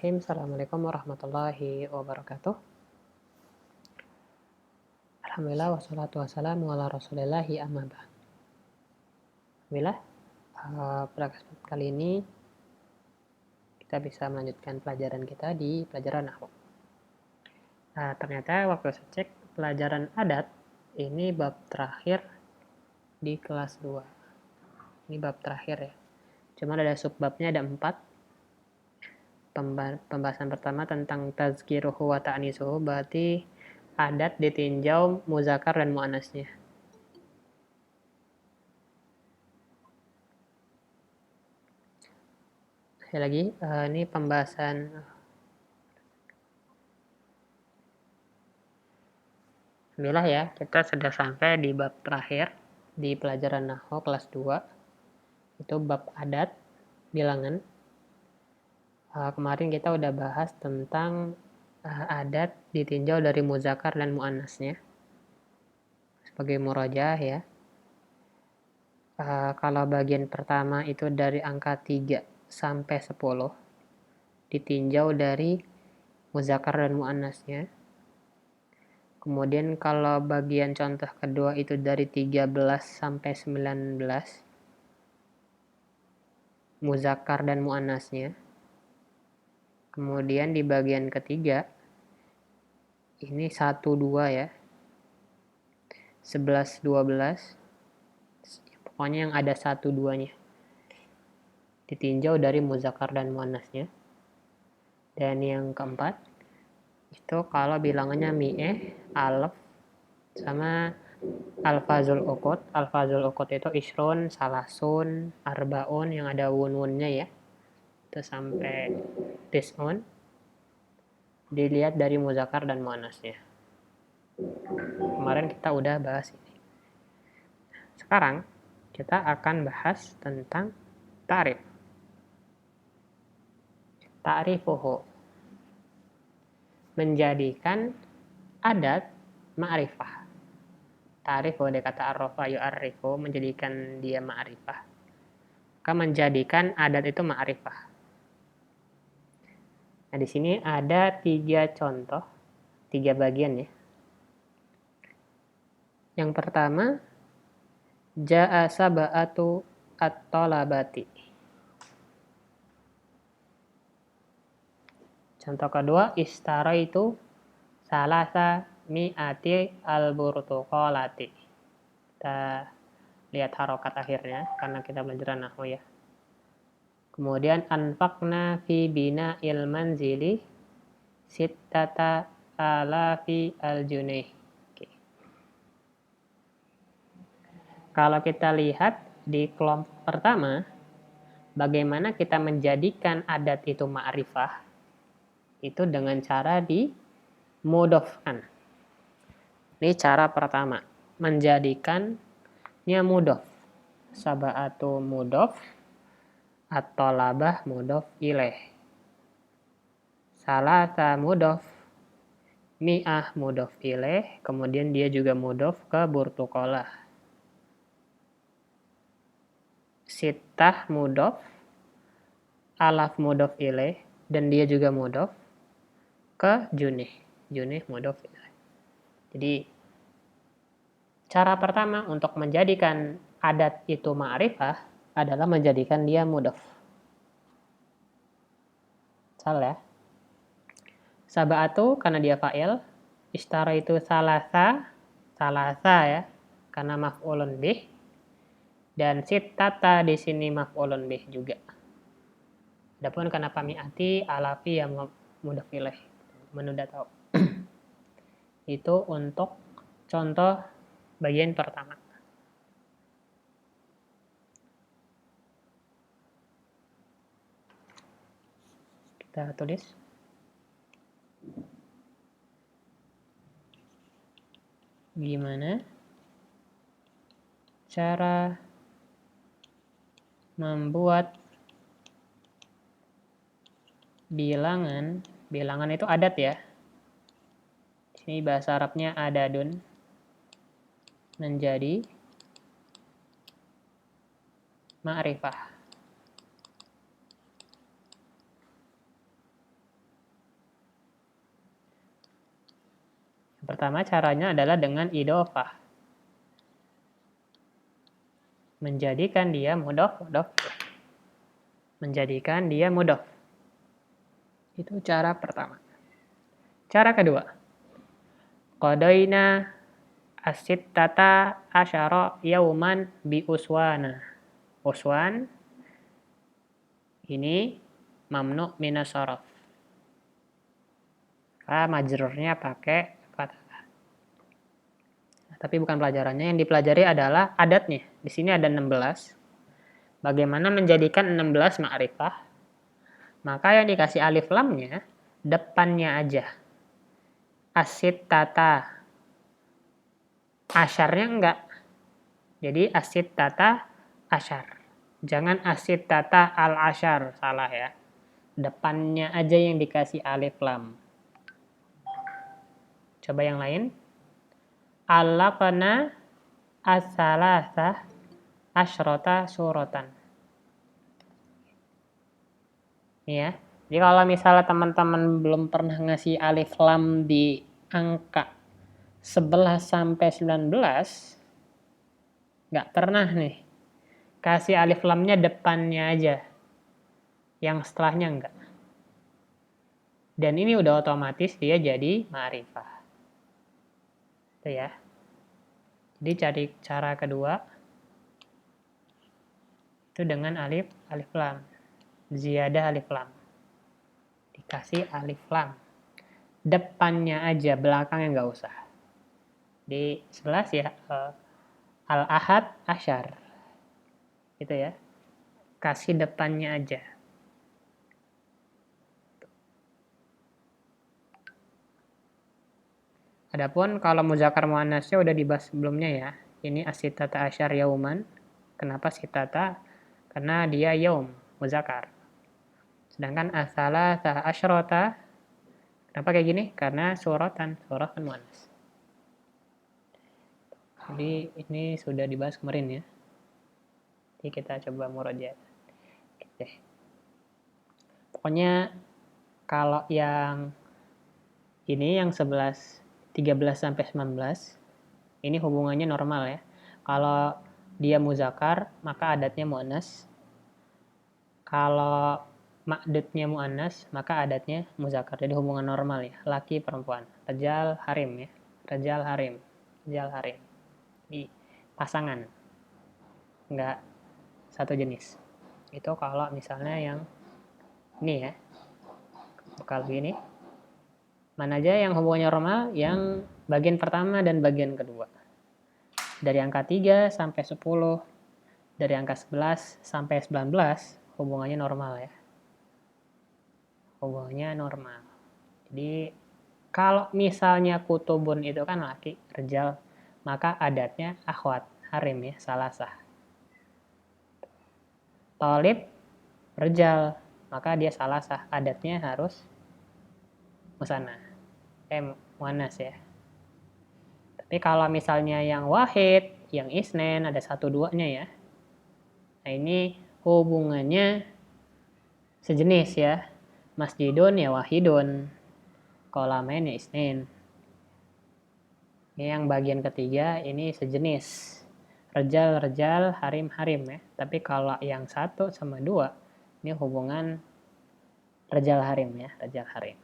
Assalamualaikum warahmatullahi wabarakatuh. Alhamdulillah wassalatu wassalamu ala rasulillahi amma ba'd. Alhamdulillah, pada kesempatan kali ini kita bisa melanjutkan pelajaran kita di pelajaran nahwu. Nah, ternyata waktu saya cek pelajaran adat ini bab terakhir di kelas 2. Ini bab terakhir ya. Cuma ada subbabnya ada 4. Pembahasan pertama tentang tazkiruhu wa ta'nisuhu, berarti adat ditinjau muzakkar dan muannasnya. Sekali lagi, ini pembahasan Alhamdulillah ya, kita sudah sampai di bab terakhir di pelajaran nahwu kelas 2. Itu bab adat, bilangan. Kemarin kita udah bahas tentang adat ditinjau dari muzakkar dan muannasnya sebagai murojaah ya. Kalau bagian pertama itu dari angka 3 sampai 10 ditinjau dari muzakkar dan muannasnya. Kemudian kalau bagian contoh kedua itu dari 13 sampai 19 muzakkar dan muannasnya. Kemudian di bagian ketiga ini 1 2 ya. 11 12 pokoknya yang ada 1 2-nya ditinjau dari muzakkar dan muannasnya. Dan yang keempat itu kalau bilangannya mi'eh, alaf sama alfazul uqud. Alfazul uqud itu isrun, salasun, arbaun yang ada wun-wunnya ya. Itu sampai tis'un. Dilihat dari muzakkar dan muannasnya. Kemarin kita udah bahas ini. Sekarang kita akan bahas tentang ta'rif. Ta'rifuhu, menjadikan adat ma'rifah. Ta'rifu dari kata arrafa yu'arrifu, menjadikan dia ma'rifah. Maka menjadikan adat itu ma'rifah. Nah, di sini ada 3 contoh, 3 bagian ya. Yang pertama, ja'a sab'atu at-talabati. Contoh kedua, istaraitu salasa mi'ati al-burtuqalati. Kita lihat harokat akhirnya karena kita belajar nahwu ya. Kemudian anfaqna fi bina'il manzili sittata alafi al-junih. Kalau kita lihat di kelompok pertama, bagaimana kita menjadikan adat itu ma'rifah, itu dengan cara dimudhofkan. Ini cara pertama, menjadikannya mudhof. Sab'atu mudhof, at-talabah mudhof ilaih. Salasa mudhof, mi'ah mudhof ilaih, kemudian dia juga mudhof ke burtuqalah. Sittah mudhof, alaf mudhof ilaih, dan dia juga mudhof ke junih. Junih mudhof ilaih. Jadi cara pertama untuk menjadikan adat itu ma'rifah adalah menjadikan dia mudhof. Salah ya. Sab'atu karena dia fa'il, ishtara itu salasa ya, karena maf'ulun bih. Dan sittata di sini maf'ulun bih juga. Adapun kenapa mi'ati, alafi yang mudhof ilaih. Udah tahu. Itu untuk contoh bagian pertama. Kita tulis. Gimana cara membuat bilangan itu adat ya. Ini bahasa Arabnya adadun, menjadi ma'rifah. Yang pertama caranya adalah dengan idhofah. Menjadikan dia mudhof. Menjadikan dia mudhof. Itu cara pertama. Cara kedua. Qadaina as-sittata asyara yauman bi uswana. Uswan ini mamnu minas sharaf. Majrurnya pakai fathah. Tapi bukan pelajarannya, yang dipelajari adalah adatnya. Di sini ada 16. Bagaimana menjadikan 16 ma'rifah? Maka yang dikasih alif lamnya depannya aja. As-sittata. Asyarnya enggak. Jadi as-sittata asyar. Jangan as-sittata al-asyar, salah ya. Depannya aja yang dikasih alif lam. Coba yang lain. Allaqna as-salasah asyrota suratan. Ya. Jadi kalau misalnya teman-teman belum pernah ngasih alif lam di angka 11 sampai 19, nggak pernah nih. Kasih alif lamnya depannya aja. Yang setelahnya enggak. Dan ini udah otomatis dia jadi ma'rifah. Itu ya. Jadi cari cara kedua itu dengan alif lam. Ziyadah alif lam. Dikasih alif lam. Depannya aja, belakangnya nggak usah. Di 11 ya, al-ahad asyar. Gitu ya. Kasih depannya aja. Adapun kalau muzakkar muannasnya udah dibahas sebelumnya ya. Ini as-sittata asyar yauman. Kenapa sittata? Karena dia yaum, muzakkar. Sedangkan as-salasah asyrota, kenapa kayak gini? Karena suratan muannas. Jadi ini sudah dibahas kemarin ya. Jadi kita coba murojaah. Oke. Pokoknya kalau yang ini yang 13 sampai 19 ini hubungannya normal ya. Kalau dia muzakkar maka adatnya muannas. Kalau ma'dudnya muannas maka adatnya muzakkar. Jadi hubungan normal ya, laki perempuan. Rajal harim ya. Rajal harim. Di pasangan. Enggak satu jenis. Itu kalau misalnya yang ini ya. Kalau gini mana aja yang hubungannya normal? Yang bagian pertama dan bagian kedua. Dari angka 3 sampai 10. Dari angka 11 sampai 19 hubungannya normal ya. Hubungannya normal. Jadi kalau misalnya kutubun itu kan laki, rejal, maka adatnya akhwat, harim ya, salasah. Tolib, rejal, maka dia salasah, adatnya harus musanna. Muannas ya. Tapi kalau misalnya yang wahid, yang isnen, ada 1-2-nya ya. Nah ini hubungannya sejenis ya. Masjidun ya wahidun. Qolamain ya isnen. Yang bagian ketiga ini sejenis. Rejal, harim ya. Tapi kalau yang 1 sama 2 ini hubungan rejal harim ya, rejal harim.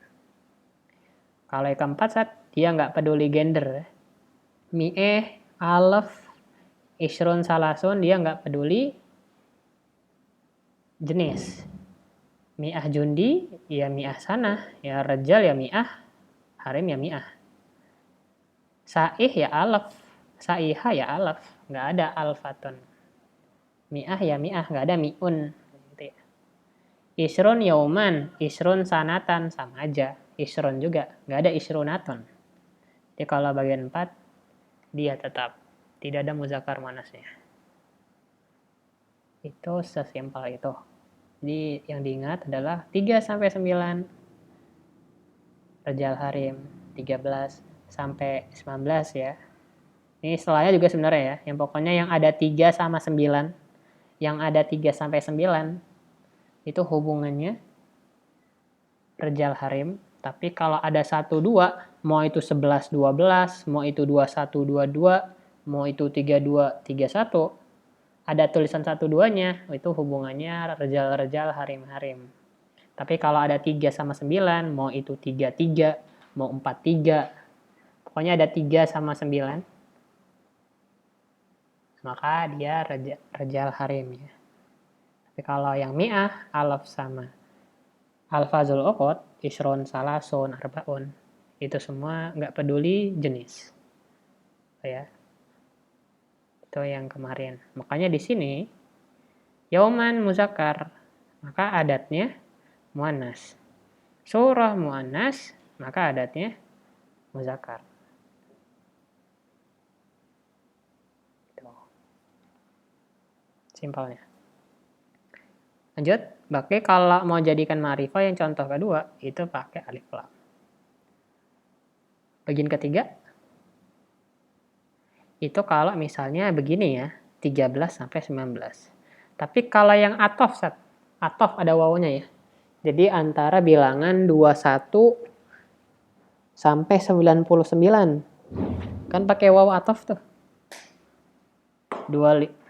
Kalau yang keempat dia nggak peduli gender. Mi'eh, alaf, isrun, salasun dia nggak peduli jenis. Mi'ah jundi ya mi'ah sanah, ya rejal ya mi'ah, harim ya mi'ah. Sa'ih ya alaf, sa'iha ya alaf, nggak ada alfatun. Mi'ah ya mi'ah, nggak ada mi'un. Isrun yauman, isrun sanatan, sama aja. Isrun juga, nggak ada isrunaton. Jadi kalau bagian 4, dia tetap tidak ada muzakkar muannasnya. Itu sesimpel itu. Jadi yang diingat adalah 3 sampai 9 rejal harim, 13 sampai 19 ya. Ini setelahnya juga sebenarnya ya. Yang pokoknya yang ada 3 sama 9. Yang ada 3 sampai 9 itu hubungannya rejal harim, Tapi kalau ada 1, 2, mau itu 11, 12, mau itu 21, 22, mau itu 32, 31, ada tulisan 1, 2-nya, itu hubungannya rejal-rejal harim-harim. Tapi kalau ada 3 sama 9, mau itu 3, 3, mau 4, 3, pokoknya ada 3 sama 9, maka dia rejal harim ya. Tapi kalau yang mi'ah, alaf sama alfazul uqud, isron, salasun, arbaun, itu semua nggak peduli jenis. Ya. Itu yang kemarin. Makanya di sini yauman muzakkar, maka adatnya muannas. Surah muannas, maka adatnya muzakkar. Itu. Simpelnya. Lanjut, pakai kalau mau jadikan ma'rifah yang contoh kedua, itu pakai alif lam. Bagian ketiga, itu kalau misalnya begini ya, 13 sampai 19. Tapi kalau yang atof ada wawunya ya. Jadi antara bilangan 21 sampai 99. Kan pakai waw atof tuh.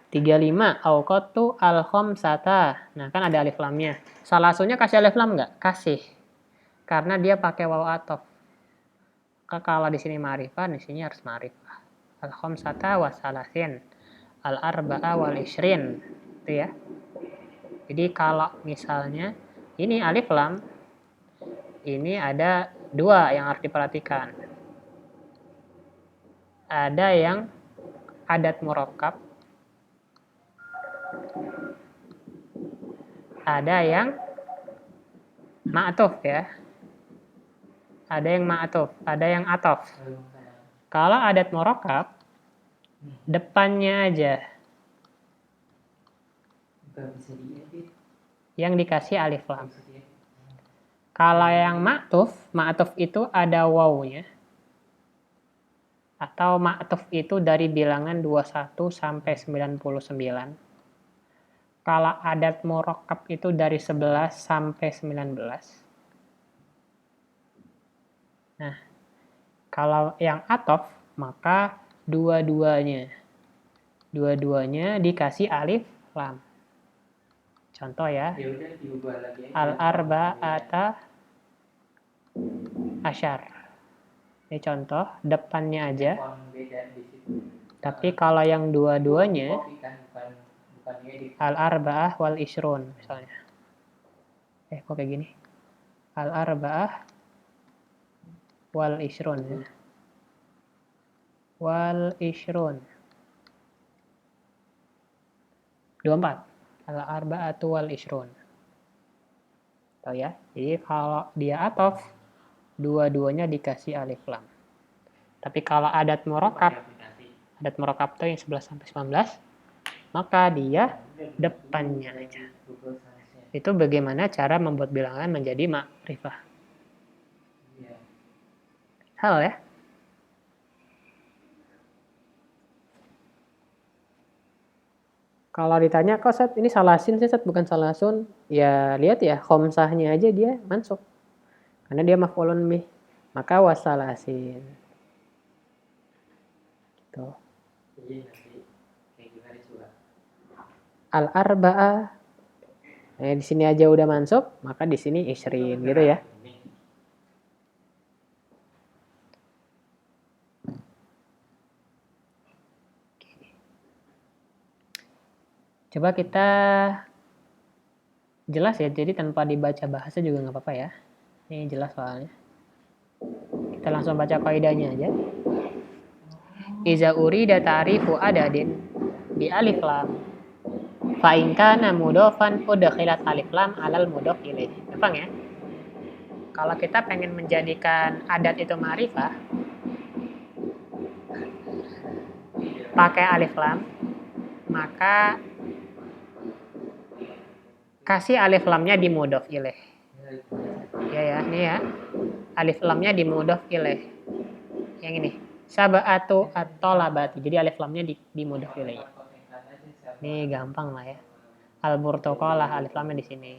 35 auqatu al-khamsata. Nah, kan ada alif lamnya. Salasunya kasih alif lam nggak? Kasih. Karena dia pakai waw atof. Kalau di sini ma'rifah, di sini harus ma'rifah. Al-khamsata wa salasin. Al-arba'a wal ishrin. Itu ya. Jadi kalau misalnya ini alif lam, ini ada 2 yang harus diperhatikan. Ada yang adat murakkab, ada yang ma'tuf ya. Ada yang ma'tuf, ada yang atof. Kalau adat murakkab, depannya aja yang dikasih alif lam. Kalau yang ma'tuf itu ada wawunya. Atau ma'tuf itu dari bilangan 21 sampai 99. Kalau adat murakkab itu dari 11 sampai 19. Nah, kalau yang atof, maka dua-duanya dikasih alif lam. Contoh ya, al-arba'ata asyar. Ini contoh, depannya aja. Tapi kalau yang dua-duanya, al-arba'ah wal ishrun misalnya. Kok kayak gini? Al-arba'ah wal ishrun ya. Wal ishrun. 24. Al-arba'atu wal ishrun. Tahu ya? Jadi kalau dia atof, dua-duanya dikasih alif lam. Tapi kalau adat murakkab itu yang 11 sampai 19, maka dia depannya aja. Itu bagaimana cara membuat bilangan menjadi ma'rifah. Hal ya? Kalau ditanya, kok Sat, ini salasin sih Sat, bukan salasun? Ya lihat ya, khomsahnya aja dia masuk. Karena dia maf'ulun bih. Maka wasalasin. Gitu. Al-arba'ah. Nah, di sini aja udah masuk, maka di sini isrin gitu ya. Coba kita jelas ya, jadi tanpa dibaca bahasa juga nggak apa-apa ya. Ini jelas soalnya. Kita langsung baca kaidahnya aja. Iza urida ta'rifu adadin bi alif lam fa in kana mudhofan udkhilat alif lam alal mudhof ilaih. Gampang ya? Kalau kita pengen menjadikan adat itu ma'rifah, pakai alif lam, maka kasih alif lamnya di mudhof ilaih. Ya, ini ya. Alif lamnya di mudhof ilaih. Yang ini. Sab'atu at-talabati. Jadi alif lamnya di mudhof ilaih. Ini gampang lah ya. Al-burtuqalah alif lamnya di sini.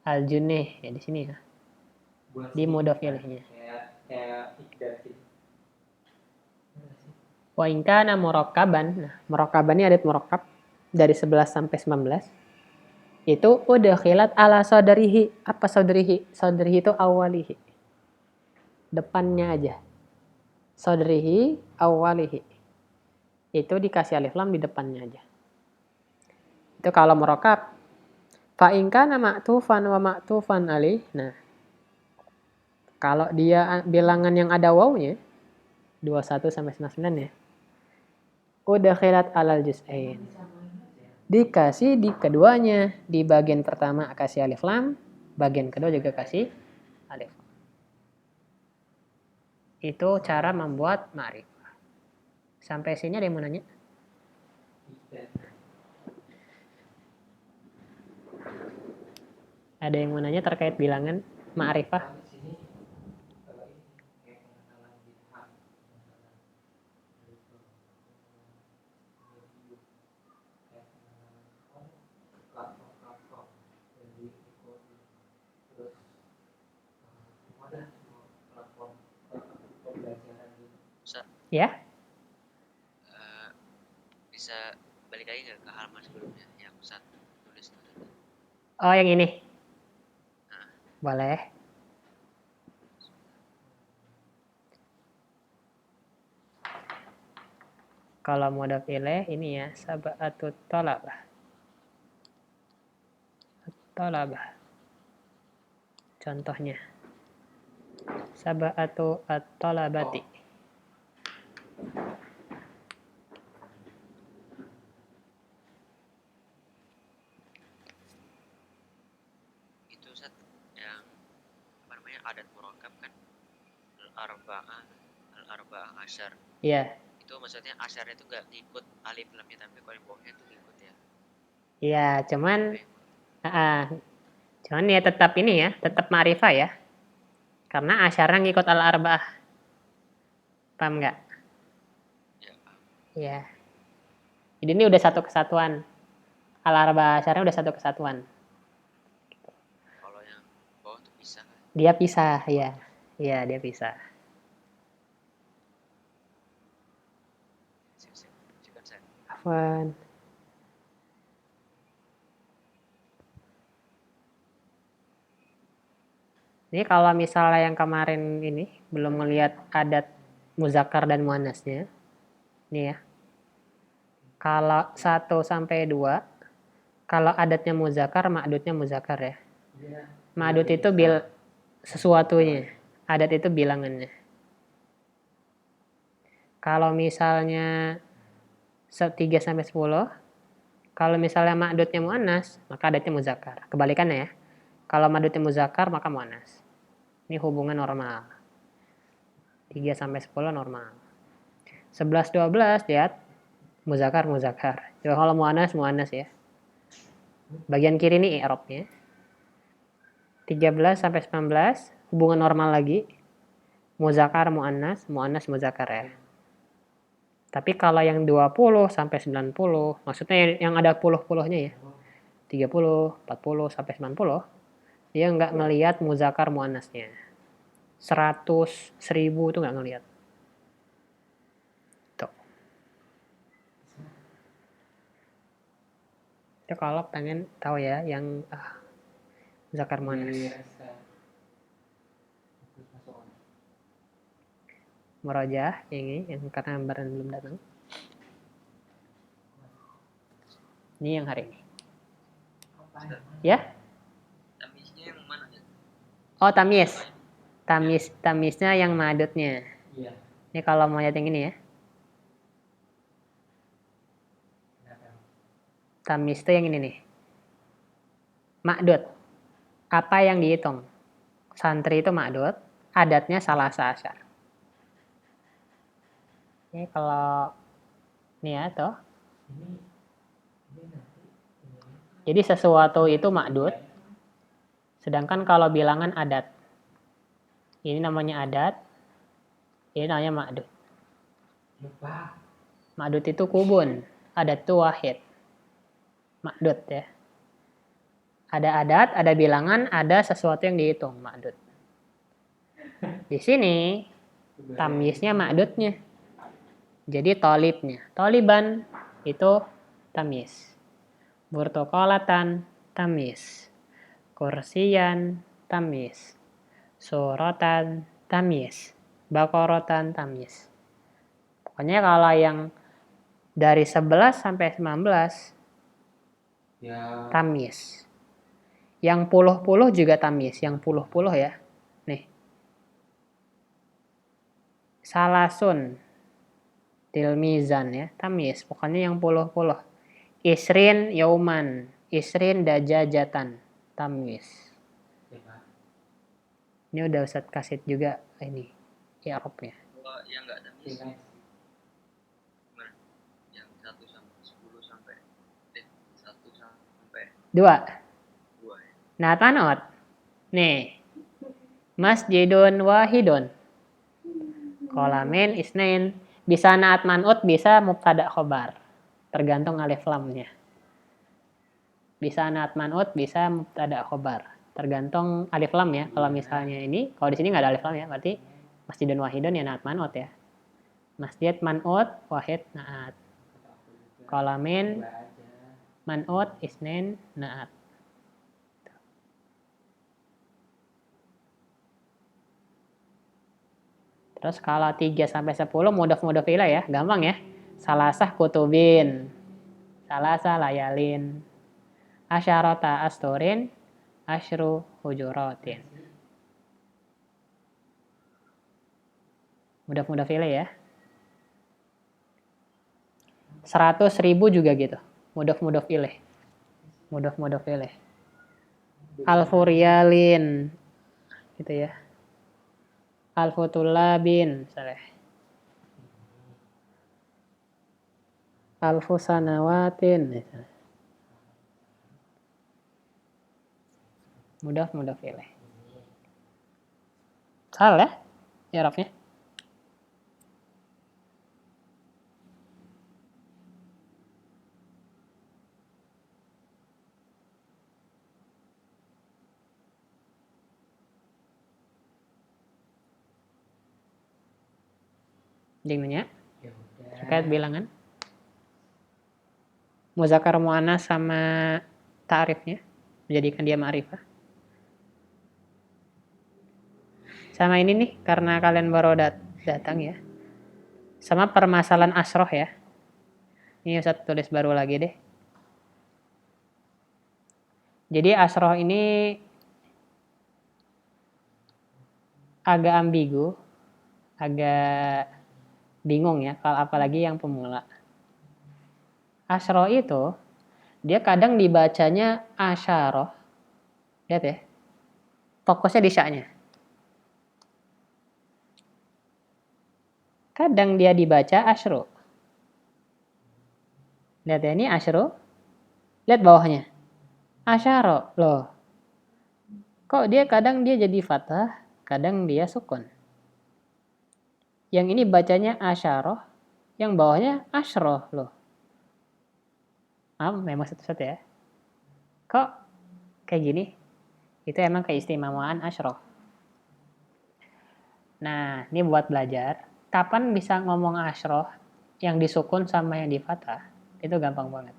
Al-junih ya di sini ya. di mudhof ilaihnya. Wa in kana murakkaban. Nah, murakkaban ini adat murakkab dari 11 sampai 19. Itu udkhilat ala sadrihi. Apa sadrihi? Sadrihi itu awalihi. Depannya aja. Sadrihi awalihi. Itu dikasih alif lam di depannya aja. Itu kalau murakkab. Fa in kana ma'tufan wa ma'tufan alih. Nah, kalau dia bilangan yang ada wawunya 21 sampai 99 ya. Udkhilat alal juz'ain. Dikasih di keduanya. Di bagian pertama kasih alif lam, bagian kedua juga kasih alif lam. Itu cara membuat ma'rifah. Sampai sini ada yang mau nanya? Ada yang mau nanya terkait bilangan ma'rifah? Ya? Bisa balik lagi ke halaman sebelumnya yang Ustaz tulis tadi. Oh, yang ini? Boleh. Kalau mudhof ilaih ini ya, sab'atut thalabah. Thalabah. Contohnya. Sab'atu at-thalabati. Itu Ustaz yang apa namanya adat murakkab kan al-arba'ah asyar. Iya. Itu maksudnya asyarnya itu nggak ngikut alif lamnya tapi kalau bawahnya itu ngikut ya. Iya, cuman ya tetap ini ya, tetap ma'rifah ya. Karena asyarnya ngikut al-arba'ah. Paham nggak? Ya, paham. Iya. Jadi ini udah satu kesatuan. Al-arba'ah asyarnya udah satu kesatuan. Kalau yang bawah tuh pisah kan? Dia pisah, ya. Iya, dia pisah. Afwan. Ini kalau misalnya yang kemarin ini belum melihat adat muzakkar dan muannasnya. Nih ya. Kalau 1 sampai 2, kalau adatnya muzakkar, ma'dudnya muzakkar ya. Ma'dud itu sesuatunya. Adat itu bilangannya. Kalau misalnya 3 sampai 10, kalau misalnya ma'dudnya muannas, maka adatnya muzakkar. Kebalikannya ya. Kalau ma'dudnya muzakkar, maka muannas. Ini hubungan normal. 3 sampai 10 normal. 11 12 lihat muzakkar. Coba kalau muannas ya. Bagian kiri ini i'rabnya. 13 sampai 19 hubungan normal lagi. Muzakkar muannas muzakkar ya. Tapi kalau yang 20 sampai 90, maksudnya yang ada puluh-puluhnya ya. 30, 40 sampai 90, dia nggak ngelihat muzakkar muannasnya. 100, 1000 itu nggak ngelihat. Tuh. Itu kalau pengen tahu ya yang muzakkar muannas. Merojah ini yang karena barang belum datang. Ini yang hari ini. Ya? Tamisnya yang mana ya? Oh, tamis. Tamisnya yang ma'dudnya. Iya. Ini kalau mau lihat yang ini ya. Tamis itu yang ini nih. Ma'dud. Apa yang dihitung? Santri itu ma'dud, adatnya salasa asyar. Ini kalau ini ya tuh. Jadi sesuatu itu ma'dud. Sedangkan kalau bilangan adat. Ini namanya adat. Ini namanya ma'dud. Ma'dud itu kubun. Adat itu wahid. Ma'dud ya. Ada adat, ada bilangan, ada sesuatu yang dihitung. Ma'dud. di sini tamyiznya ma'dudnya. Jadi tolibnya. Toliban itu tamyiz. Burtukolatan tamyiz. Kursiyan tamyiz. Suratan tamyiz. Bakorotan tamyiz. Pokoknya kalau yang dari 11 sampai 19 Ya. tamyiz. Yang puluh-puluh juga tamyiz. Yang puluh-puluh ya. Nih. Salasun. Tilmizan ya. Tamyiz. Pokoknya yang puluh-puluh. Isrin yauman. Isrin dajajatan. Tamyiz. Ini udah Ustadz kasih juga ini. I'rabnya. Kalau yang nggak tamyiz gimana? Yang 1 sampai 10 sampai 1 sampai 2. 2 ya. Nah, tanot. Nih. Masjidun wahidun. Qolamin isnain. Bisa naat man'ut, bisa mubtada khobar. Tergantung alif lamnya. Bisa naat man'ut, bisa mubtada khobar. Tergantung alif lam ya. Kalau misalnya ini, kalau di sini nggak ada alif lam ya, berarti masjidun wahidun ya naat man'ut ya. Masjid man'ut, wahid naat. Qolamin man'ut, isnain naat. Terus kalau 3 sampai 10 mudhaf ilaih ya, gampang ya. Salasah kutubin. Salasah layalin. Asyarata asturin. Asyru hujuratin. Mudhaf ilaih ya. 100.000 juga gitu. Mudhaf ilaih. Mudhaf ilaih. Alfuriyalin. Gitu ya. Alfutulabin, misalnya. Alfusanawatin, misalnya. Mudhaf ilaih. Salah ya i'rabnya? Dia nanya terkait bilangan. Muzakkar muannas sama ta'rifnya menjadikan dia ma'rifah. Sama ini nih karena kalian baru datang ya. Sama permasalahan asroh ya. Ini Ustaz tulis baru lagi deh. Jadi asroh ini agak ambigu, agak bingung ya, kalau apalagi yang pemula. Asroh itu dia kadang dibacanya asyaroh. Lihat ya. Fokusnya di sya-nya. Kadang dia dibaca asyru. Lihat ya, ini asyru. Lihat bawahnya. Asyaro. Loh. Kok dia kadang dia jadi fathah, kadang dia sukun. Yang ini bacanya asyaroh, yang bawahnya asyroh. Loh. Memang satu-satu ya. Kok kayak gini? Itu emang keistimewaan asyroh. Nah, ini buat belajar. Kapan bisa ngomong asyroh yang disukun sama yang di fathah? Itu gampang banget.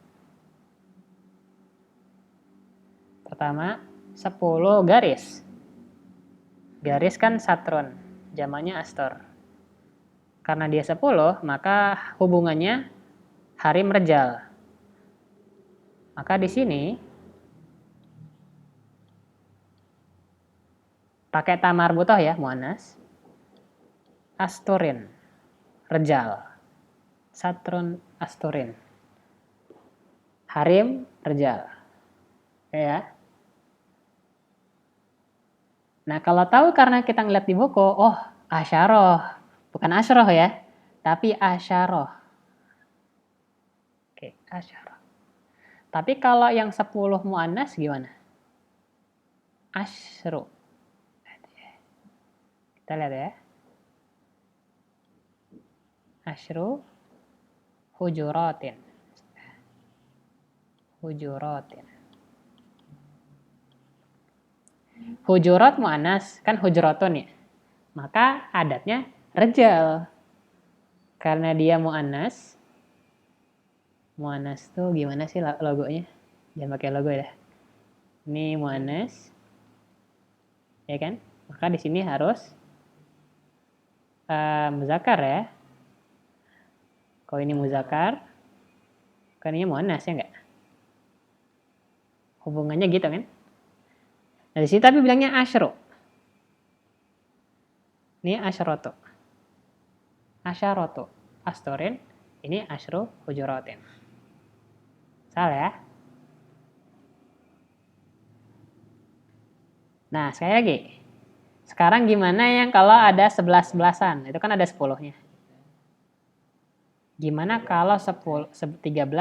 Pertama, 10 garis. Garis kan satrun, jamaknya astor. Karena dia 10, maka hubungannya harim rejal. Maka di sini pakai tamar butoh ya, muannas. Asturin, rejal. Satrun asturin. Harim rejal. Ya. Nah, kalau tahu karena kita ngeliat di buku, oh, asyaroh. Bukan asyroh ya, tapi asyaroh. Oke, asyaroh. Tapi kalau yang 10 muannas gimana? Asyru. Kita lihat ya. Asyru hujuratin. Hujuratin. Hujurat mu'anas kan hujuratun ya. maka adatnya rejal. Karena dia mu'annas. Mu'annas tuh gimana sih logonya? Jangan pakai logo ya. Ini mu'annas. Ya kan? Maka di sini harus muzakkar ya. Kalau ini muzakkar, kan ini mu'annas ya enggak? Hubungannya gitu kan? Nah, di sini tapi bilangnya asyru. Ini asyrotu. Asyarotu. Astorin. Ini asyru hujuratin. Salah ya? Nah, sekali lagi. Sekarang gimana yang kalau ada 11-11an? Itu kan ada 10-nya. Gimana kalau 13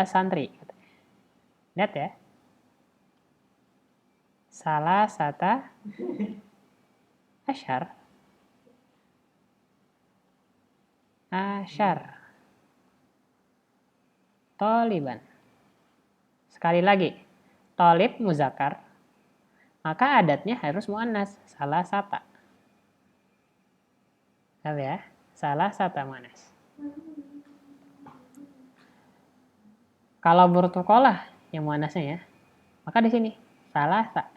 santri? Lihat ya. Salah satu asyar. Asyar. Toliban. Sekali lagi. Tolib muzakkar. Maka adatnya harus mu'annas. Salah satu. Tahu ya? Salah satu mu'annas. Kalau bertukolah yang mu'annasnya ya. Maka di sini. Salah satu.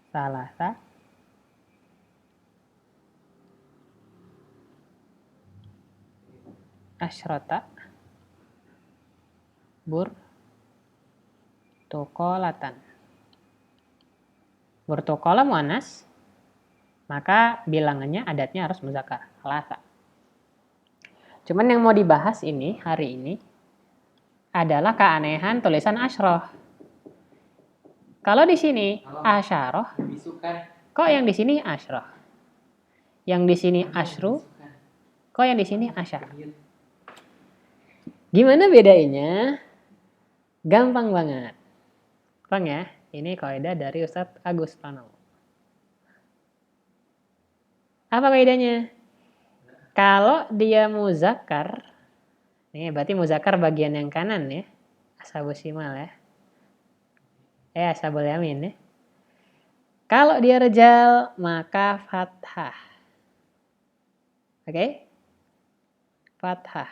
Salasa asyrota burtukolatan. Burtukola mu'annas, maka bilangannya adatnya harus muzakkar. Salasa. Cuman yang mau dibahas ini hari ini adalah keanehan tulisan asyroh. Kalau di sini asyaroh, kok yang di sini asyroh? Yang di sini asyru, kok yang di sini asyar? Gimana bedanya? Gampang banget. Bang ya, ini kaidah dari Ustadz Agus Pranowo. Apa kaidahnya? Kalau dia muzakkar, ini berarti muzakkar bagian yang kanan ya, ashabus shimal ya. Ashabul yamin ya. Kalau dia rejal, maka fathah. Oke? Fathah.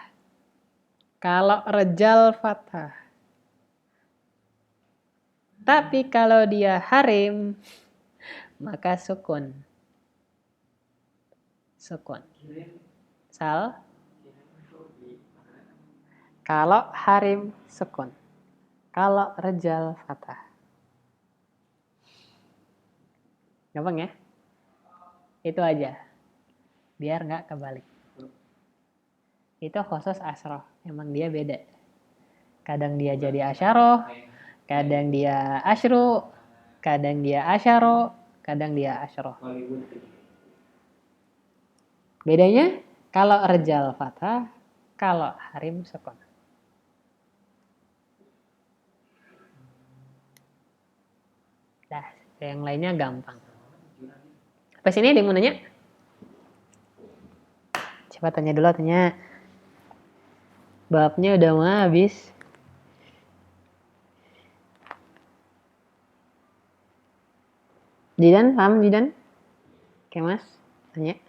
Kalau rejal, fathah. Tapi kalau dia harim, maka sukun. Sukun. Kalau harim, sukun. Kalau rejal, fathah. Gampang ya? Itu aja. Biar nggak kebalik. Itu khusus asyroh. Emang dia beda. Kadang dia jadi asyaroh, kadang dia asyru, kadang dia asyaro, kadang dia asyroh. Bedanya kalau rejal fathah, kalau harim sukun. Dah, yang lainnya gampang. Sampai sini ada yang mau nanya? Coba tanya dulu, tanya. Babnya udah mau habis. Jidan, paham Jidan? Oke mas, tanya.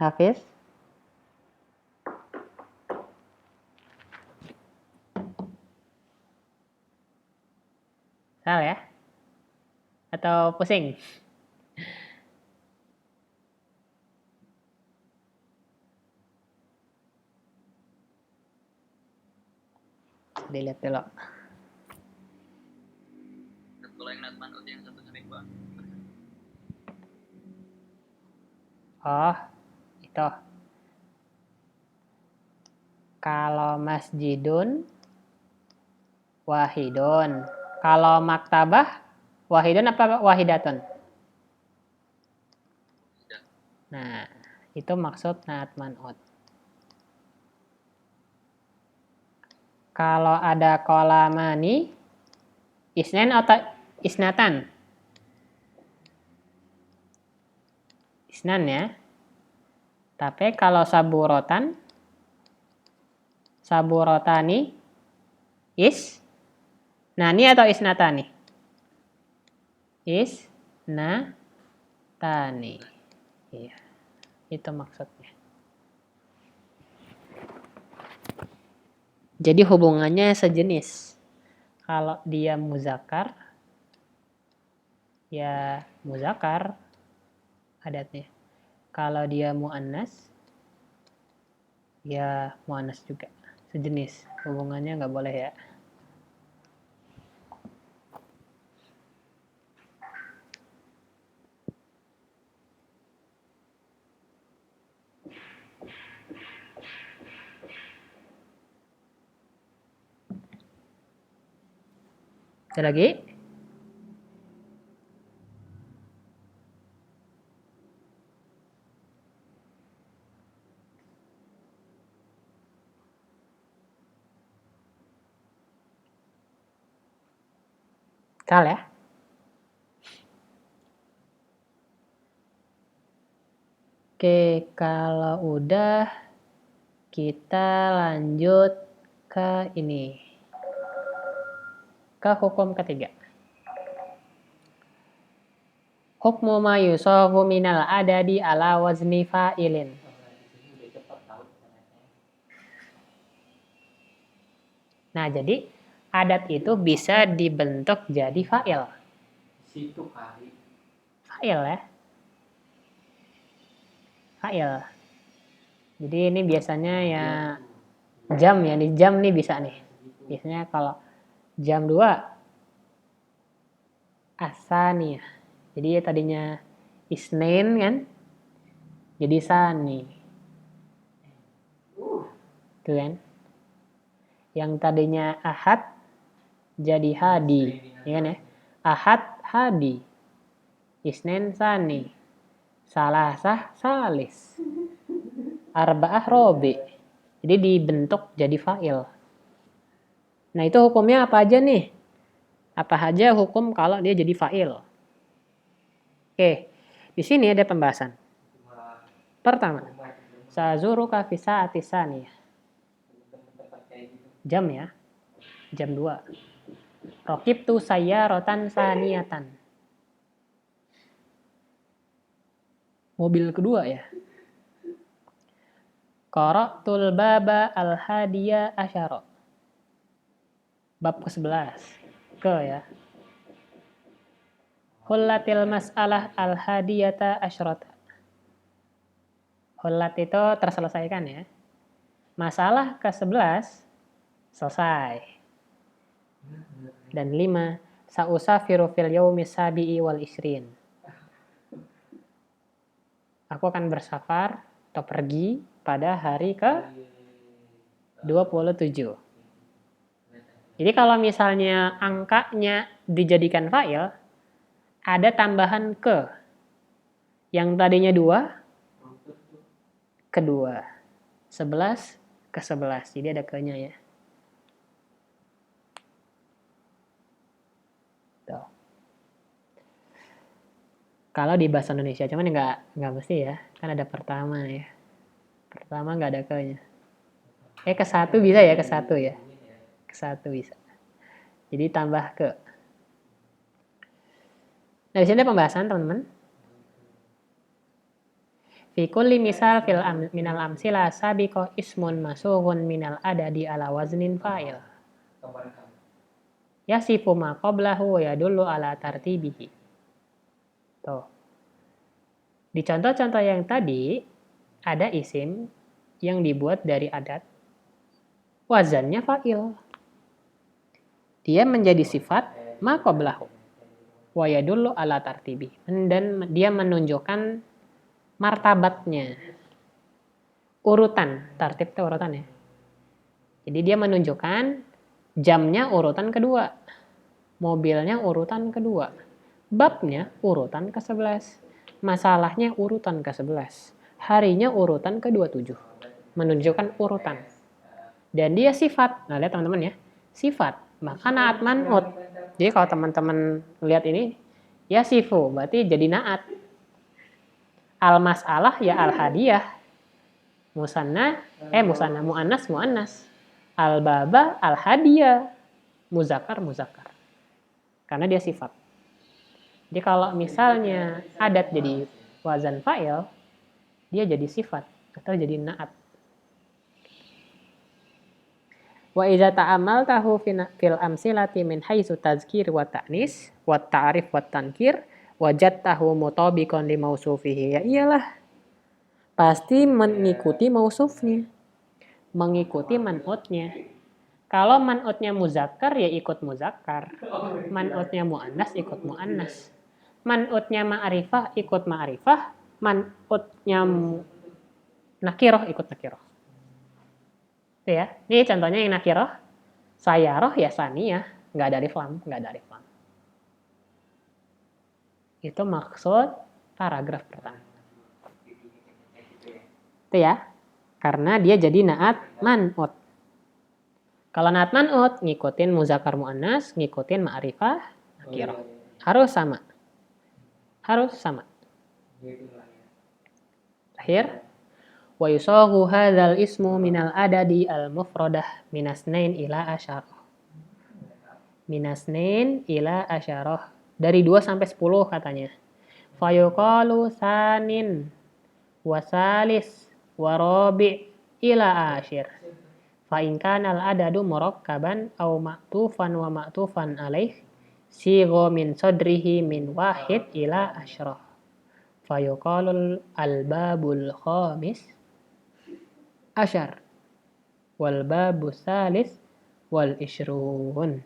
Hafiz? Salah ya? Atau pusing? Dilihat dulu. Kalau yang not manut yang 1-2. Oh, itu. Kalau masjidun, wahidun. Kalau maktabah, wahidun apa wahidatun? Nah, itu maksud not manut. Kalau ada kolamani, isnen atau isnatan? Isnan ya. Tapi kalau saburotan, saburotani, isnani atau isnatani? Isnatani. tani. Iya, itu maksudnya. Jadi hubungannya sejenis. Kalau dia muzakkar, ya muzakkar adatnya. Kalau dia muannas, ya muannas juga. Sejenis. Hubungannya nggak boleh ya. Ada lagi? Kal ya? Oke, kalau udah kita lanjut ke ini. Ke hukum ketiga. Hukmu ma yusafu minal adadi ala wazni fa'ilin. Nah, jadi adat itu bisa dibentuk jadi fa'il. Situ kali. Fa'il ya. Fa'il. Jadi ini biasanya ya jam ya. Di jam nih bisa nih. Biasanya kalau jam 2 asani ya. Jadi tadinya isnin kan. Jadi sani. Tuh kan. Yang tadinya ahad jadi hadi. Ya kan ya. Ahad hadi. Isnin sani. Salasah salis. Arba'ah robi. Jadi dibentuk jadi fa'il. Nah itu hukumnya apa aja nih? Apa aja hukum kalau dia jadi fa'il? Oke, di sini ada pembahasan. Pertama, sazuruka fi sa'ati saniyah. Jam ya. Jam 2. Raqibtu sayyaratan saniyatan. Mobil kedua ya. Qara'tul baba al-hadiya asyara. Bab ke-11. Ke ya. Hullatil mas'alah al-hadiyata asyrata. Hullat itu terselesaikan ya. Masalah ke-11 selesai. Dan 5. Sa'usafiru fil yaumi sabi'i wal isrin. Aku akan bersafar atau pergi pada hari ke-27. Jadi kalau misalnya angkanya dijadikan fa'il, ada tambahan ke. Yang tadinya 2, kedua. 11 ke 11. Jadi ada ke-nya ya. Tuh. Kalau di bahasa Indonesia, cuman nggak mesti ya. Kan ada pertama ya. Pertama nggak ada ke-nya. Ke-1 bisa ya, ke-1 ya. Ke-1 bisa. Jadi tambah ke. Nah, di sini ada pembahasan, teman-teman. Fi kulli misal minal amsila sabiqo ismun masughun minal adadi ala waznin fa'il. Yasifu ma qablahu wa yadullu ala tartibihi. Tuh. Di contoh-contoh yang tadi ada isim yang dibuat dari adat. Wazannya fa'il. Dia menjadi sifat ma qablahu wa yadullu ala tartibi. Dan dia menunjukkan martabatnya. Urutan, tartib itu urutan ya. Jadi dia menunjukkan jamnya urutan kedua. Mobilnya urutan kedua. Babnya urutan ke-11. Masalahnya urutan ke-11. Harinya urutan ke-27. Menunjukkan urutan. Dan dia sifat. Nah, lihat teman-teman ya. Sifat. Maka naat man'ut. Jadi kalau teman-teman lihat ini, ya sifu. Berarti jadi naat. Al-mas'alah ya al-hadiyah. Musanna mu'annas. Al-baba al-hadiyah. Muzakkar. Karena dia sifat. Jadi kalau misalnya adat jadi wazan fa'il, dia jadi sifat atau jadi na'at. Wa idza ta'amaltahu fil amsilati min haitsu tazkir wa ta'nis wa ta'rif wa tankir wajadtahu mutabiqan li mausufihi. Ya iyalah. Pasti mengikuti mausufnya. Mengikuti man'utnya. Kalau man'utnya muzakkar ya ikut muzakkar. Man'utnya muannas ikut muannas. Man'utnya ma'rifah ikut ma'rifah. Man'utnya nakiroh ikut nakiroh. Itu ya. Ini contohnya yang nakiroh. Sayaroh ya saniyah. Nggak ada alif lam. Nggak ada alif lam. Itu maksud paragraf pertama. Itu ya. Karena dia jadi na'at man'ut. Kalau na'at man'ut, ngikutin muzakkar muannas, ngikutin ma'rifah, nakiroh. Harus sama. Harus sama. Akhir. Wa yusaghu hadzal ismu minal adadi al-mufradah minasnain ila asyarah. Minasnain ila asyarah. Dari 2 sampai 10 katanya. Fa yuqalu sanin wa salis wa rabi' ila asyir. Fa in kana al-adadu murakkaban aw ma'tufan wa ma'tufan alaih sigha min sadrihi min wahid ila asyarah. Fa yuqalu al-babul khamis asyar wal babu salis wal ishrun.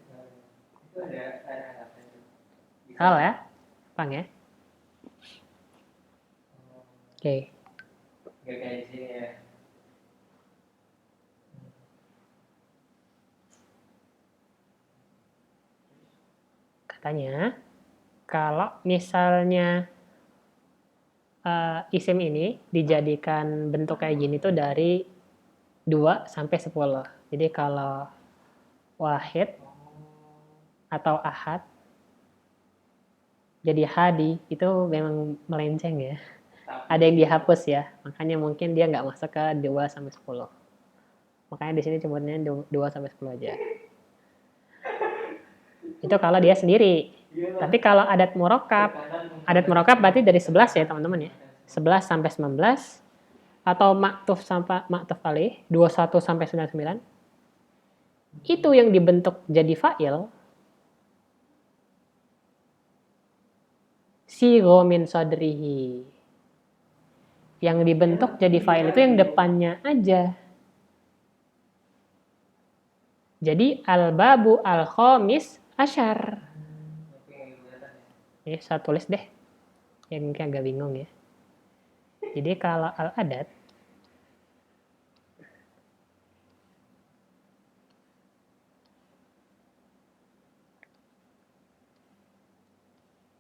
Hal ya? Pang ya? Oke. Kayak sini ya. Katanya kalau misalnya isim ini dijadikan bentuk kayak gini tuh dari 2 sampai 10. Jadi kalau wahid atau ahad jadi hadi itu memang melenceng ya. Ada yang dihapus ya. Makanya mungkin dia nggak masuk ke 2 sampai 10. Makanya di sini sebutnya 2 sampai 10 aja. Itu kalau dia sendiri. Tapi kalau adat murakkab berarti dari 11 ya teman-teman ya. 11 sampai 19 atau maktuf sampai maktuf alaih 21 sampai 99. Itu yang dibentuk jadi fa'il. Sigha min sadrihi. Yang dibentuk jadi fa'il itu yang depannya aja. Jadi al-babu al-khamis asyar. Ini saya tulis deh. Yang mungkin agak bingung ya. Jadi kalau al-adat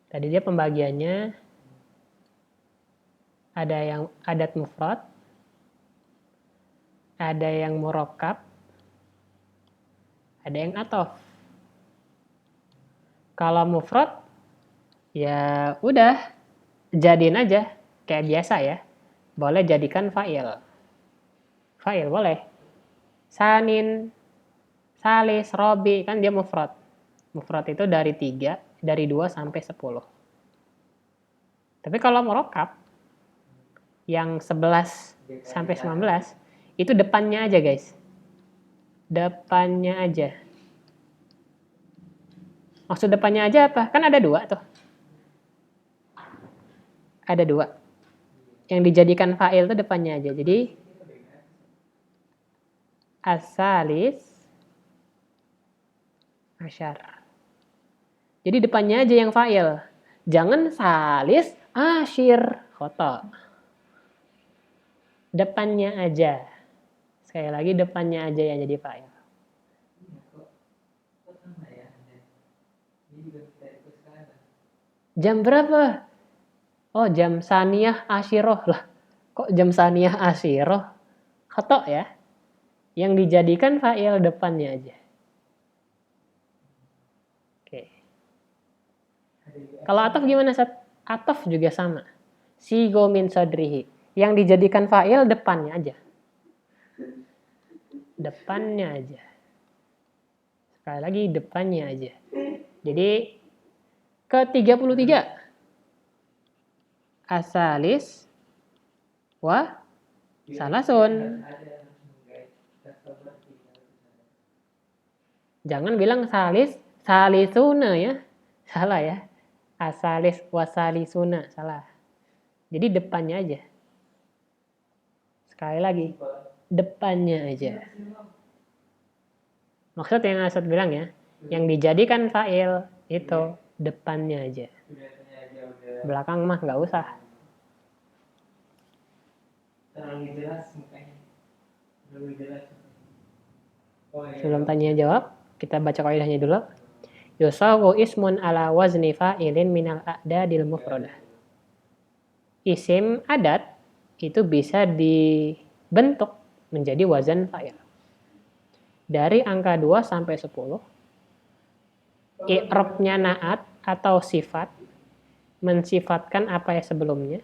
tadi dia pembagiannya ada yang adat mufrad, ada yang murakkab, ada yang ataf. Kalau mufrad ya udah jadiin aja kayak biasa ya. Boleh jadikan fa'il. Fa'il boleh. Sanin, salis, robi kan dia mufrad. Mufrad itu dari 3, dari 2 sampai 10. Tapi kalau murakkab yang 11 sampai 19 itu depannya aja guys. Depannya aja. Maksud depannya aja apa? Kan ada 2 tuh. Ada 2. Yang dijadikan fa'il itu depannya aja. Jadi as-salis asyar. Jadi depannya aja yang fa'il. Jangan salis asyir. Khoto. Depannya aja. Sekali lagi depannya aja yang jadi fa'il. Jam berapa? Oh, jam saniyah asyiroh lah. Kok jam saniyah asyiroh? Khoto ya. Yang dijadikan fa'il depannya aja. Oke. Kalau ataf gimana, Sat? Ataf juga sama. Sigha min sadrihi. Yang dijadikan fa'il depannya aja. Depannya aja. Sekali lagi depannya aja. Jadi Ke-33. Asalis wa salasun. Jangan bilang salisuna ya. Salah ya. Asalis wasalisuna. Salah. Jadi depannya aja. Sekali lagi. Depannya aja. Maksud yang Asad bilang ya. Yang dijadikan fa'il itu depannya aja. Belakang mah nggak usah. Terlalu jelas mukanya. Terlalu jelas. Sebelum tanya jawab, kita baca kaidahnya dulu. Yusawu ismun ala wazni fa'ilin minal a'dadil mufradah. Isim adat itu bisa dibentuk menjadi wazan fa'il. Dari angka 2 sampai 10, i'rabnya na'at atau sifat, mensifatkan apa yang sebelumnya,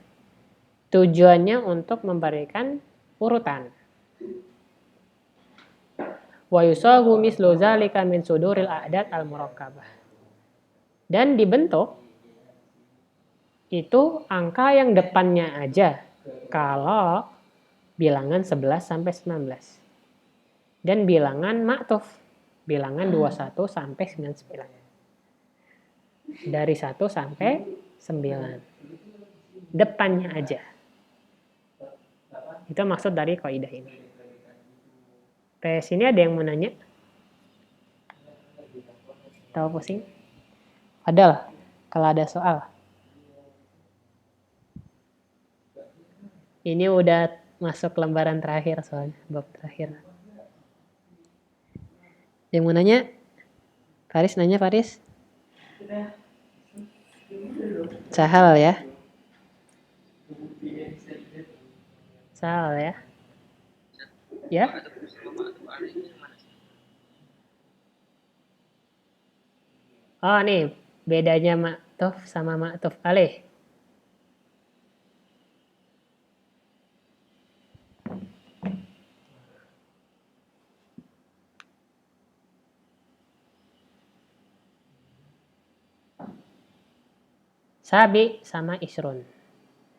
tujuannya untuk memberikan urutan. Wa yusawu mislu zalika min suduril a'dad al-murakkabah. Dan dibentuk itu angka yang depannya aja kalau bilangan 11 sampai 19. Dan bilangan ma'tuf, bilangan 21 sampai 99. Dari 1 sampai 9. Depannya aja. Itu maksud dari kaidah ini. Sampai sini ada yang mau nanya? Tahu pusing? Padahal kalau ada soal. Ini udah masuk lembaran terakhir soalnya, bab terakhir. Yang mau nanya? Faris nanya, Faris? Sahal ya? Sahal ya? Ya? Oh nih, bedanya ma'tuf sama ma'tuf alaih. Sabi sama isrun.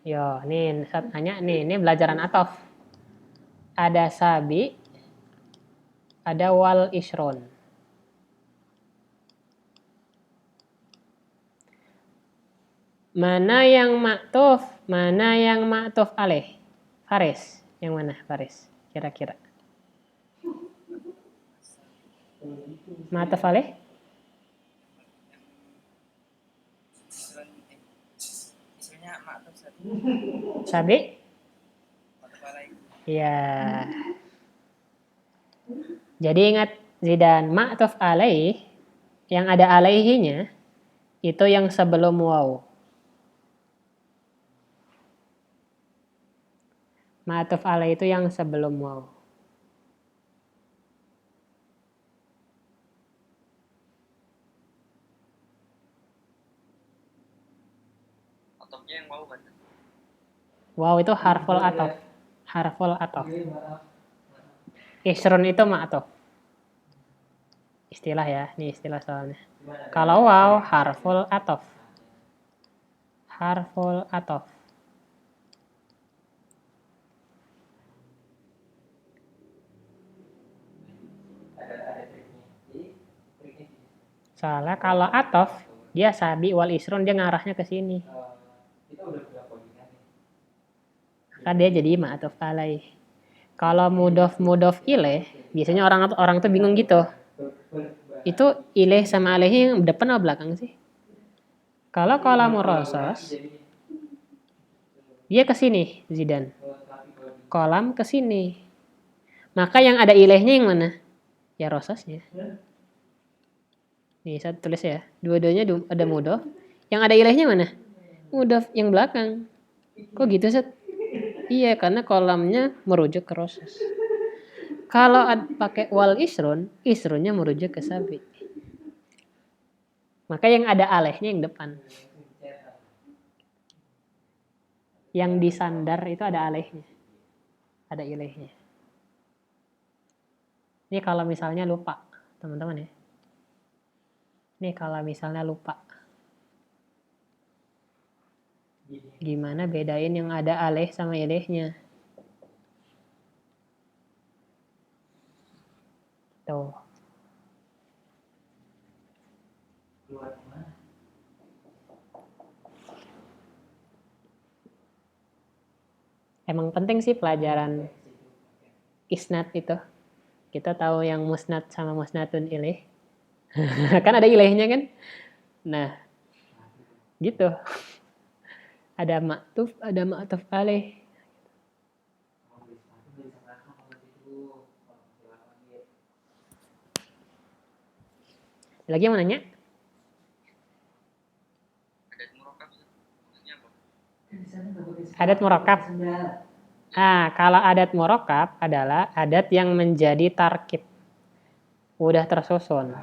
Yo, nih saat tanya nih, ini belajaran atof. Ada sabi, ada wal isrun. Mana yang ma'tuf, mana yang ma'tuf alaih? Faris, yang mana Faris? Kira-kira. Ma'tuf alaih? Sabi? Ya. Jadi ingat Zidan, ma'tuf alaih yang ada alaihinya itu yang sebelum waw. Ma'tuf alaih itu yang sebelum waw. Atofnya yang mau kan? Waw itu harful atof. Harful atof. Isrun itu ma'tuf. Istilah ya, ini istilah soalnya. Kalau waw harful atof. Harful atof. Soalnya kalau atof dia sabi wal isrun dia ngarahnya ke sini. Maka dia jadi ma'tuf alaih. Kalau mudof ilaih, biasanya orang tuh bingung gitu. Itu ilaih sama alaih yang depan atau belakang sih? Kalau kalamu rosos, dia ke sini, Zidan. Kolam ke sini. Maka yang ada ilaihnya yang mana? Ya rososnya. Nih, saya tulis ya. Dua-duanya ada mudof. Yang ada ilaihnya mana? Mudof yang belakang. Kok gitu, Set? Iya, karena kolamnya merujuk ke rosos. Kalau pakai wal isrun, isrunnya merujuk ke sabi. Maka yang ada alaihnya yang depan. Yang disandar itu ada alaihnya. Ada ilaihnya. Ini kalau misalnya lupa, teman-teman ya. Ini kalau misalnya lupa. Gimana bedain yang ada alih sama ilihnya? Tuh. Keluar kemana? Emang penting sih pelajaran isnad itu. Kita tahu yang musnad sama musnadun ilih. Kan ada ilihnya kan? Nah, gitu. Ada maktuf, ada maktuf alih. Mau beli sepatu beli sama kakak kalau gitu. Kalau silakan dia. Lagi yang mau nanya? Adat murokab maksudnya apa? Kan di sana nggak pakai sepatu, Adat murokab. pakai sandal. Kalau adat murokab adalah adat yang menjadi tarkib. Udah tersusun.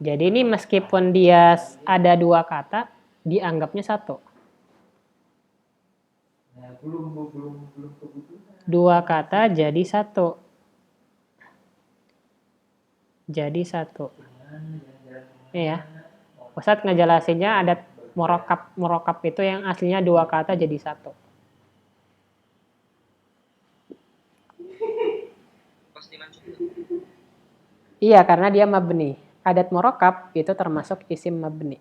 Jadi ini meskipun dia ada dua kata, dianggapnya satu. Nah, belum kebutuhan. Dua kata jadi satu. Jadi satu. Iya. Ustadz ngejelasinnya adat murokab itu yang aslinya dua kata jadi satu. Pasti masuk. Iya, karena dia mabni. Adat murokab itu termasuk isim mabni.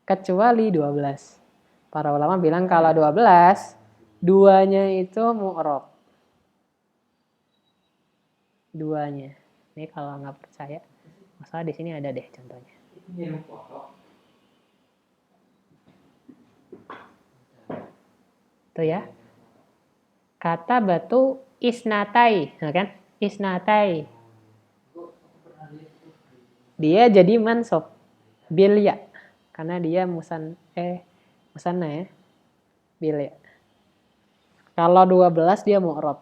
Kecuali 12. Para ulama bilang kalau 12, duanya itu mu'rob. Duanya. Ini kalau nggak percaya, masalah di sini ada deh contohnya. Itu nyirim foto. Tuh ya. Kata batu isnatai, nah kan? Isnatai. Dia jadi mansub bilya karena dia musanna ya. Bilya. Kalau 12 dia mu'rob.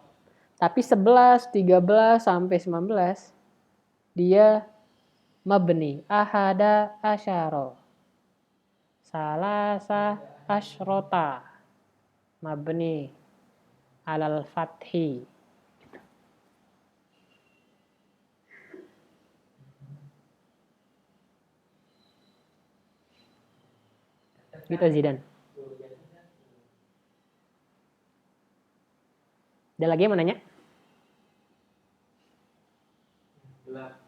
Tapi 11, 13 sampai 19 dia mabni. Ahada asyara. Salasa asyrota. Mabni alal fathi. Gitu Zidan. Ada lagi yang mau nanya? Gelap.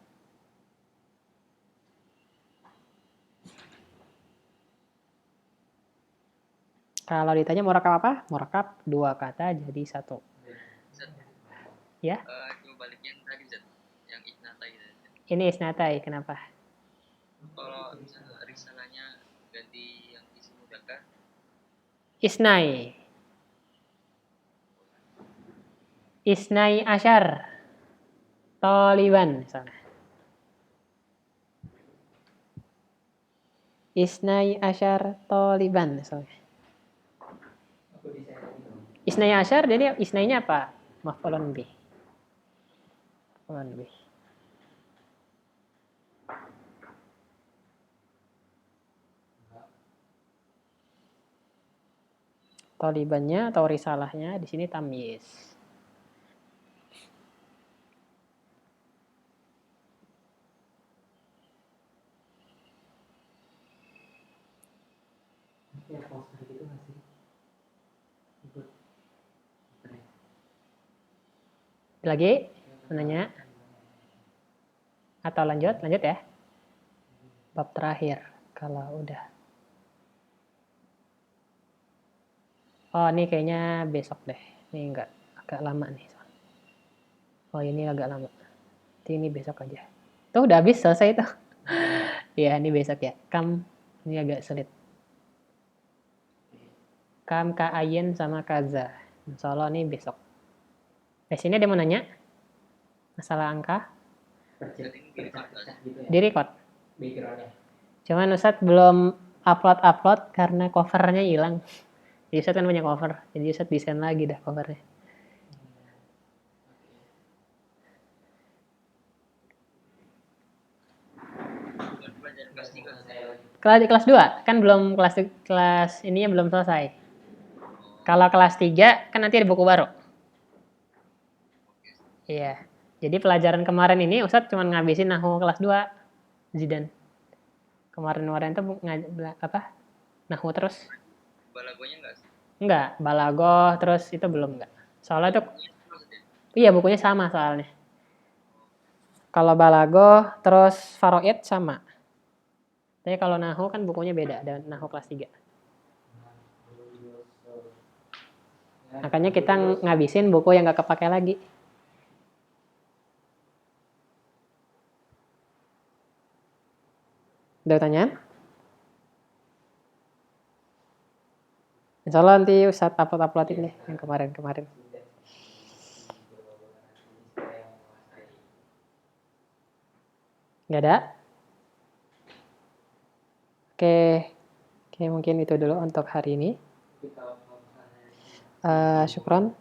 Kalau ditanya murakab apa? Murakab dua kata jadi satu. Zat. Ya. Coba balik yang tadi Zat. Yang isnata itu. Ini isnatai, kenapa? Kalau misalnya risalahnya ganti yang isim mudzakkar, Isnai. Isnai asyar. Taliban misalnya. Isnai asyar taliban misalnya. Aku desain. Isnai asyar jadi isnainya apa? Maf'ulun bih. Maf'ulun bih. Talibannya atau risalahnya di sini tamyiz. Ya, poster gitu nggak sih? Ikut. Lagi menanya atau lanjut ya. Bab terakhir kalau udah. Oh, ini kayaknya besok deh. Ini enggak agak lama nih. Oh, ini agak lama. Ini besok aja. Tuh udah habis selesai tuh. Ya, ini besok ya. Ini agak sulit. Ka'ayin sama kaza. Insya Allah ini besok. Sini ada mau nanya? Masalah angka? Pecah gitu ya. Di record. Backgroundnya. Cuman Ustadz belum upload karena covernya hilang. Jadi Ustadz kan punya cover. Jadi Ustadz desain lagi dah covernya. pelajaran kelas 3. Kelas 2 kan belum kelas ini belum selesai. Kalau kelas 3 kan nanti ada buku baru. Iya. Jadi pelajaran kemarin ini Ustadz cuma ngabisin nahwu kelas 2 Zidan. Kemarin-kemarin tuh nahu terus. Balagonya enggak sih? Enggak, balagoh terus itu belum enggak. Soalnya tuh Bukunya sama maksudnya. iya bukunya sama soalnya. Kalau balagoh terus faraid sama. Tapi kalau nahu kan bukunya beda, dan nahu kelas 3. Makanya kita ngabisin buku yang nggak kepake lagi. Ada pertanyaan? Insya Allah nanti Ustadz uploadin deh yang kemarin-kemarin. Nggak ada? Oke, mungkin itu dulu untuk hari ini. Syukron.